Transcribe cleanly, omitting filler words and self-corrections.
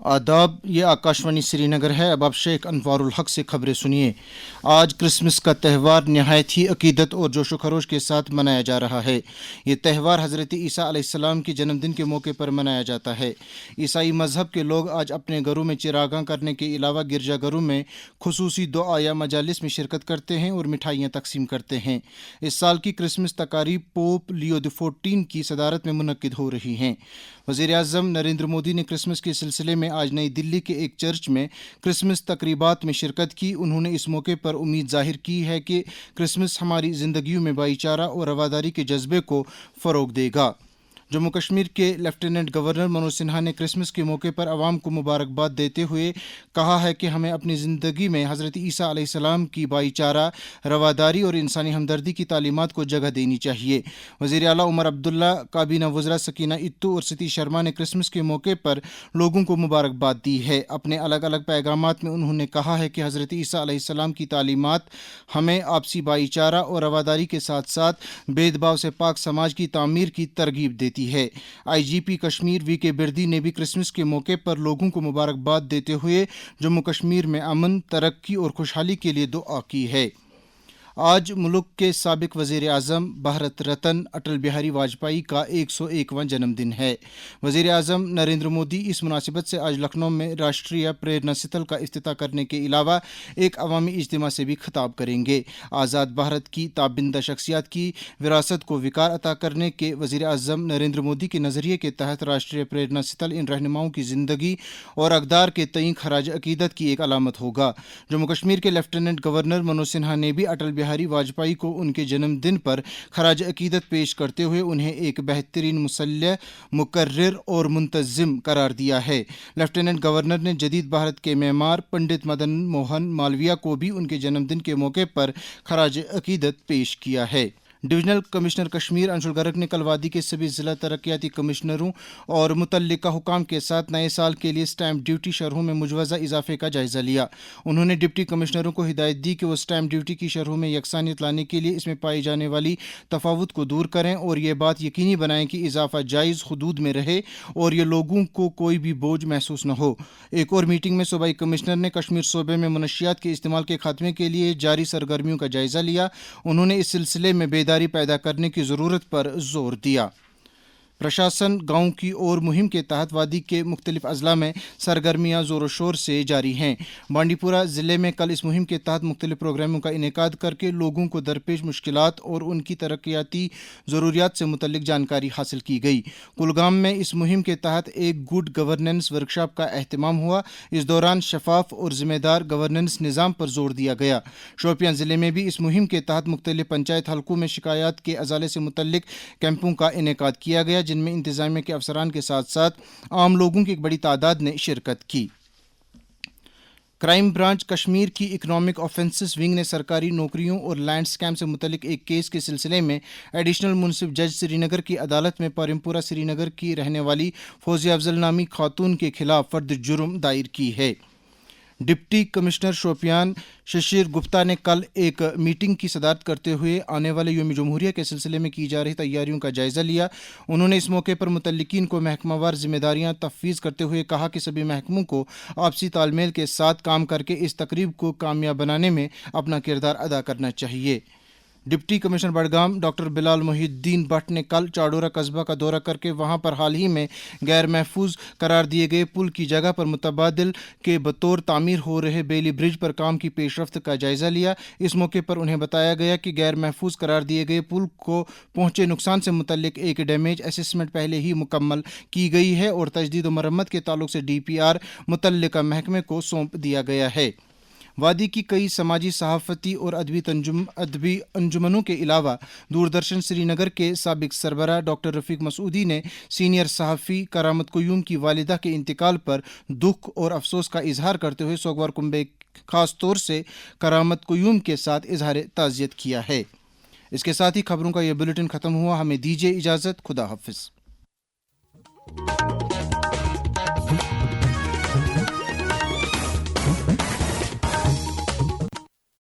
आदाब, ये आकाशवाणी श्रीनगर है। अब आप शेख अनवारुल हक से खबरें सुनिए। आज क्रिसमस का त्यौहार नहायत ही अकीदत और जोशो खरोश के साथ मनाया जा रहा है। ये त्यौहार हज़रत ईसा अलैहिस्सलाम के जन्मदिन के मौके पर मनाया जाता है। ईसाई मज़हब के लोग आज अपने घरों में चिरागां करने के अलावा गिरजाघरों में खुसूसी दुआ या मजालिस में शिरकत करते हैं और मिठाइयाँ तकसीम करते हैं। इस साल की क्रिसमस तकारीब पोप लियो XIV की सदारत में मुनक्किद हो रही हैं। वज़ीर-ए-आज़म नरेंद्र मोदी ने क्रिसमस के सिलसिले में आज नई दिल्ली के एक चर्च में क्रिसमस तकरीबात में शिरकत की। उन्होंने इस मौके पर उम्मीद जाहिर की है कि क्रिसमस हमारी ज़िंदगियों में भाईचारा और रवादारी के जज्बे को फ़रोग़ देगा। जम्मू कश्मीर के लेफ्टिनेंट गवर्नर मनोज सिन्हा ने क्रिसमस के मौके पर आवाम को मुबारकबाद देते हुए कहा है कि हमें अपनी ज़िंदगी में हज़रत ईसा अलैहिस्सलाम की भाईचारा, रवादारी और इंसानी हमदर्दी की तालीमात को जगह देनी चाहिए। वज़ीर आला उमर अब्दुल्ला, काबीना वज़रा सकीना इत्तू और सतीश शर्मा ने क्रिसमस के मौके पर लोगों को मुबारकबाद दी है। अपने अलग अलग पैगामात में उन्होंने कहा है कि हज़रत ईसा अलैहिस्सलाम की तालीमात हमें आपसी भाईचारा और रवादारी के साथ साथ भेदभाव से पाक समाज की तामीर की तरगीब देती है। IGP कश्मीर VK बिरदी ने भी क्रिसमस के मौके पर लोगों को मुबारकबाद देते हुए जम्मू कश्मीर में अमन, तरक्की और खुशहाली के लिए दुआ की है। आज मुल्क के साबिक वज़ीर आज़म भारत रत्न अटल बिहारी वाजपेयी का 101वां जन्मदिन है। वज़ीर आज़म नरेंद्र मोदी इस मुनासिबत से आज लखनऊ में राष्ट्रीय प्रेरणा स्थल का इफ्तिताह करने के अलावा एक अवामी इज्तिमा से भी खिताब करेंगे। आज़ाद भारत की ताबिंदा शख्सियत की विरासत को विकार अता करने के वज़ीर आज़म नरेंद्र मोदी के नज़रिए के तहत राष्ट्रीय प्रेरणा स्थल इन रहनुमाओं की ज़िंदगी और अक़दार के तईं खराज अकीदत की एक अलामत होगा। जम्मू कश्मीर के लेफ्टिनेंट गवर्नर मनोज सिन्हा ने भी अटल बिहारी वाजपेयी को उनके जन्मदिन पर खराज अकीदत पेश करते हुए उन्हें एक बेहतरीन मुसल्ह, मुकर्रिर और मुंतज़िम करार दिया है। लेफ्टिनेंट गवर्नर ने जदीद भारत के मेमार पंडित मदन मोहन मालवीय को भी उनके जन्मदिन के मौके पर खराज अकीदत पेश किया है। डिवीजनल कमिश्नर कश्मीर अंशुल गर्ग ने कल वादी के सभी ज़िला तरक्याती कमिश्नरों और मुतल्लिका हुकाम के साथ नए साल के लिए स्टैम्प ड्यूटी शरहों में मुजवज़ा इजाफे का जायज़ा लिया। उन्होंने डिप्टी कमिश्नरों को हिदायत दी कि वो स्टैम्प ड्यूटी की शरहों में यकसानियत लाने के लिए इसमें पाई जाने वाली तफावत को दूर करें और ये बात यकीनी बनाएं कि इजाफा जायज़ हुदूद में रहे और ये लोगों को कोई भी बोझ महसूस न हो। एक और मीटिंग में सूबाई कमिश्नर ने कश्मीर सूबे में मनशियात के इस्तेमाल के खात्मे के लिए जारी सरगर्मियों का जायज़ा लिया। उन्होंने इस सिलसिले में बेदारी पैदा करने की ज़रूरत पर जोर दिया। प्रशासन गाँव की ओर मुहिम के तहत वादी के मुख्तलिफ अजला में सरगर्मियाँ ज़ोर शोर से जारी हैं। बांडीपुरा ज़िले में कल इस मुहिम के तहत मुख्तलिफ प्रोग्रामों का इनेकाद करके लोगों को दरपेश मुश्किलात और उनकी तरक्याती ज़रूरियात से मुतल्लिक जानकारी हासिल की गई। कुलगाम में इस मुहिम के तहत एक गुड गवर्नेंस वर्कशॉप का एहतमाम हुआ। इस दौरान शफाफ और ज़िम्मेदार गवर्नेंस निज़ाम पर जोर दिया गया। शोपियां ज़िले में भी इस मुहिम के तहत मुख्तलिफ पंचायत हल्कों में शिकायत के अजाले से मुतल्लिक कैंपों का इनेकाद किया गया, जिनमें इंतजामिया के अफसरान के साथ साथ आम लोगों की एक बड़ी तादाद ने शिरकत की। क्राइम ब्रांच कश्मीर की इकनॉमिक ऑफेंसेस विंग ने सरकारी नौकरियों और लैंड स्कैम से मुतल्लिक एक केस के सिलसिले में एडिशनल मुंसिफ जज श्रीनगर की अदालत में परिमपुरा श्रीनगर की रहने वाली फौजिया अफजल नामी खातून के खिलाफ फर्द जुर्म दायर की है। डिप्टी कमिश्नर शोपियान शशीर गुप्ता ने कल एक मीटिंग की सदारत करते हुए आने वाले यौम जमहूरिया के सिलसिले में की जा रही तैयारियों का जायज़ा लिया। उन्होंने इस मौके पर मुतल्लिकीन को महकमावार जिम्मेदारियां तफवीज़ करते हुए कहा कि सभी महकमों को आपसी तालमेल के साथ काम करके इस तकरीब को कामयाब बनाने में अपना किरदार अदा करना चाहिए। Deputy commissioner Budgam doctor Bilal Mohiddin Bhatt ने कल चाडोरा कस्बा का दौरा करके वहां पर हाल ही में गैर महफूज करार दिए गए पुल की जगह पर मुतबादिल के बतौर तामीर हो रहे बेली ब्रिज पर काम की पेशरफ्त का जायज़ा लिया। इस मौके पर उन्हें बताया गया कि गैर महफूज करार दिए गए पुल को पहुंचे नुकसान से मुतल्लिक एक डैमेज असेसमेंट पहले ही मुकम्मल की गई है और तजदीद व मरम्मत के ताल्लुक से DPR मुतल्लिका महकमे को सौंप दिया गया है। वादी की कई समाजी सहाफ़ती और अदबी अंजुमनों के अलावा दूरदर्शन श्रीनगर के साबिक सरबराह डॉक्टर रफ़ीक मसूदी ने सीनियर सहाफ़ी करामत क़यूम की वालिदा के इंतकाल पर दुख और अफसोस का इजहार करते हुए सोगवार कुंबे ख़ास तौर से करामत क़यूम के साथ इजहार ताज़ियत किया है। इसके साथ ही खबरों का यह बुलेटिन ख़त्म हुआ। हमें दीजिए इजाज़त। खुदा हाफ़िज़।